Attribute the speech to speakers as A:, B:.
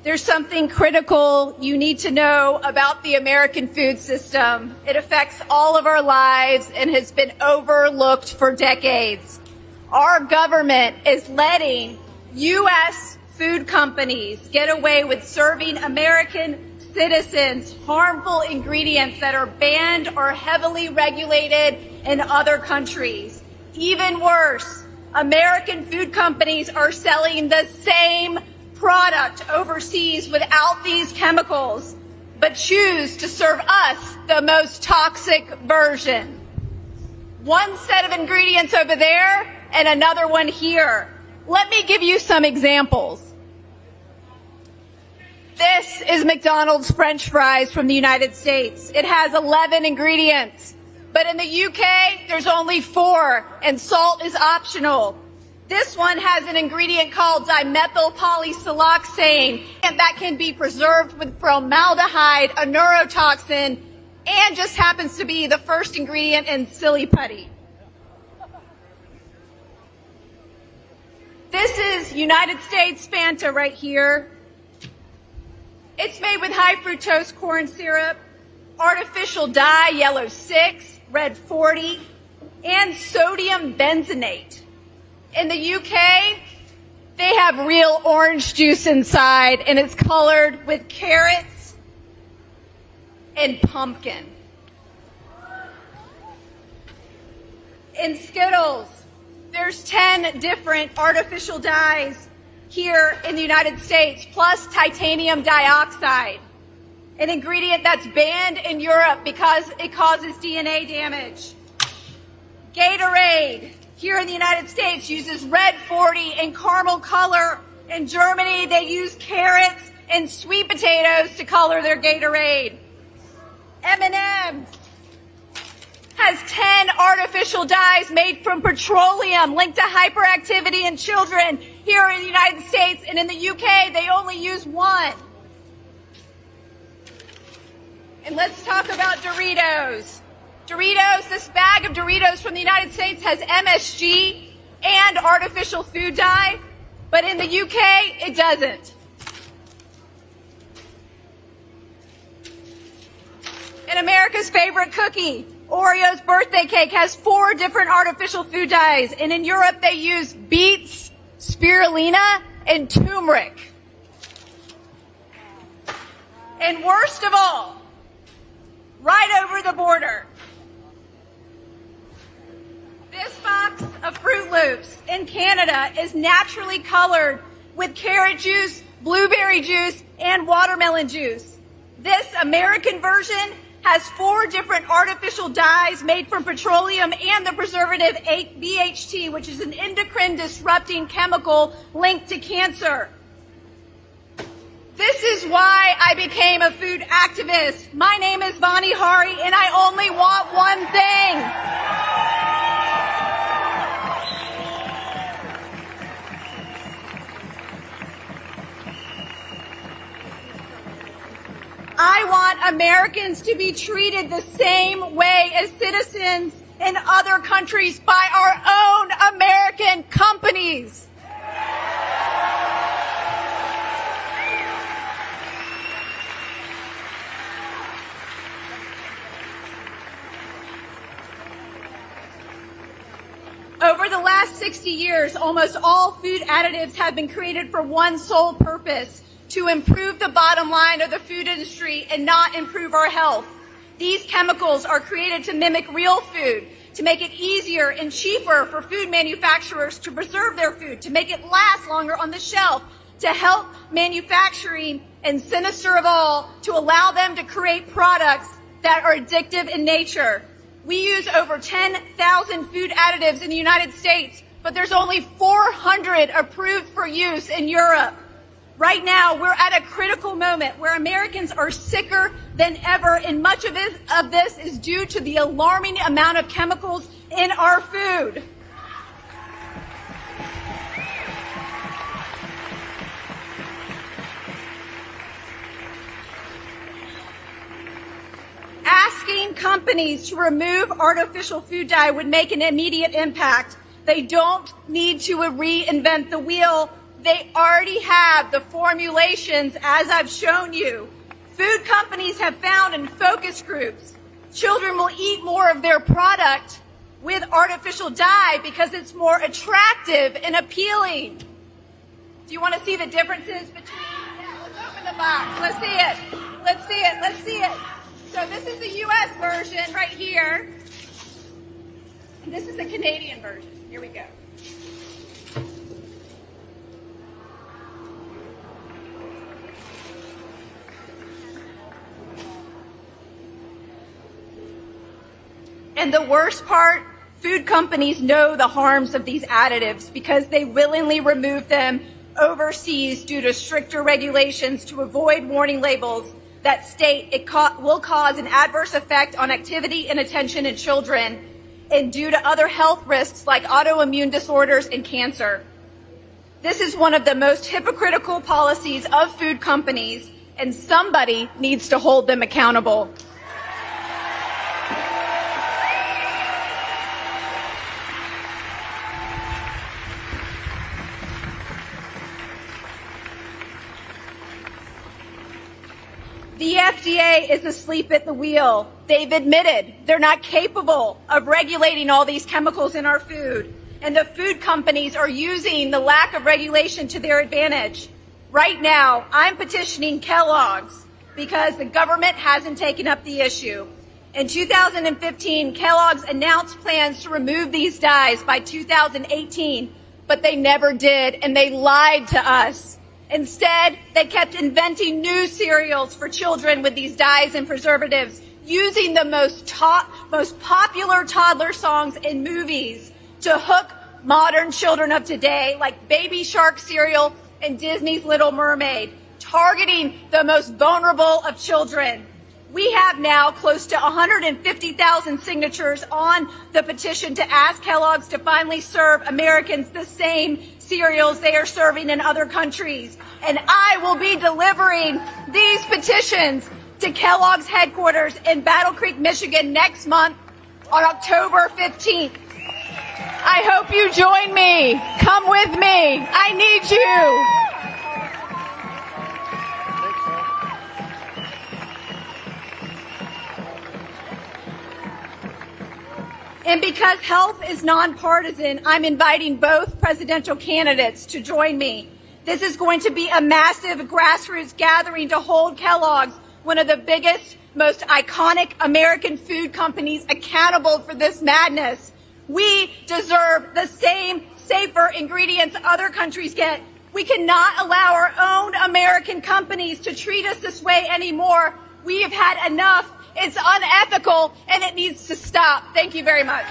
A: There's something critical you need to know about the American food system. It affects all of our lives and has been overlooked for decades. Our government is letting U.S. food companies get away with serving American citizens harmful ingredients that are banned or heavily regulated in other countries. Even worse, American food companies are selling the same product overseas without these chemicals, but choose to serve us the most toxic version. One set of ingredients over there and another one here. Let me give you some examples. This is McDonald's French fries from the United States. It has 11 ingredients, but in the UK, there's only 4, and salt is optional. This one has an ingredient called dimethyl polysiloxane, and that can be preserved with formaldehyde, a neurotoxin, and just happens to be the first ingredient in silly putty. This is United States Fanta right here. It's made with high fructose corn syrup, artificial dye, yellow 6, red 40, and sodium benzenate. In the UK, they have real orange juice inside, and it's colored with carrots and pumpkin. In Skittles, there's 10 different artificial dyes here in the United States, plus titanium dioxide, an ingredient that's banned in Europe because it causes DNA damage. Gatorade, here in the United States, uses red 40 and caramel color. In Germany, they use carrots and sweet potatoes to color their Gatorade. M&M's has 10 artificial dyes made from petroleum linked to hyperactivity in children here in the United States, and in the UK, they only use 1. And let's talk about Doritos. Doritos, this bag of Doritos from the United States has MSG and artificial food dye, but in the UK, it doesn't. And America's favorite cookie, Oreos birthday cake, has 4 different artificial food dyes, and in Europe, they use beets, spirulina, and turmeric. And worst of all, right over the border, this box of Froot Loops in Canada is naturally colored with carrot juice, blueberry juice, and watermelon juice. This American version has 4 different artificial dyes made from petroleum and the preservative BHT, which is an endocrine disrupting chemical linked to cancer. This is why I became a food activist. My name is Vani Hari, and I only want one thing. I want Americans to be treated the same way as citizens in other countries by our own American companies. Over the last 60 years, almost all food additives have been created for one sole purpose: to improve the bottom line of the food industry and not improve our health. These chemicals are created to mimic real food, to make it easier and cheaper for food manufacturers to preserve their food, to make it last longer on the shelf, to help manufacturing, and sinister of all, to allow them to create products that are addictive in nature. We use over 10,000 food additives in the United States, but there's only 400 approved for use in Europe. Right now, we're at a critical moment where Americans are sicker than ever, and much of this is due to the alarming amount of chemicals in our food. Asking companies to remove artificial food dye would make an immediate impact. They don't need to reinvent the wheel. They already have the formulations, as I've shown you. Food companies have found in focus groups, children will eat more of their product with artificial dye because it's more attractive and appealing. Do you want to see the differences between? Yeah, let's open the box. Let's see it. Let's see it. Let's see it. So this is the U.S. version right here. And this is the Canadian version. Here we go. And the worst part, food companies know the harms of these additives because they willingly remove them overseas due to stricter regulations to avoid warning labels that state it will cause an adverse effect on activity and attention in children and due to other health risks like autoimmune disorders and cancer. This is one of the most hypocritical policies of food companies, and somebody needs to hold them accountable. The FDA is asleep at the wheel. They've admitted they're not capable of regulating all these chemicals in our food. And the food companies are using the lack of regulation to their advantage. Right now, I'm petitioning Kellogg's because the government hasn't taken up the issue. In 2015, Kellogg's announced plans to remove these dyes by 2018, but they never did, and they lied to us. Instead, they kept inventing new cereals for children with these dyes and preservatives, using the most popular toddler songs in movies to hook modern children of today, like Baby Shark cereal and Disney's Little Mermaid, targeting the most vulnerable of children. We have now close to 150,000 signatures on the petition to ask Kellogg's to finally serve Americans the same cereals they are serving in other countries. And I will be delivering these petitions to Kellogg's headquarters in Battle Creek, Michigan next month on October 15th. I hope you join me. Come with me. I need you. And because health is nonpartisan, I'm inviting both presidential candidates to join me. This is going to be a massive grassroots gathering to hold Kellogg's, one of the biggest, most iconic American food companies, accountable for this madness. We deserve the same safer ingredients other countries get. We cannot allow our own American companies to treat us this way anymore. We have had enough. It's unethical, and it needs to stop. Thank you very much.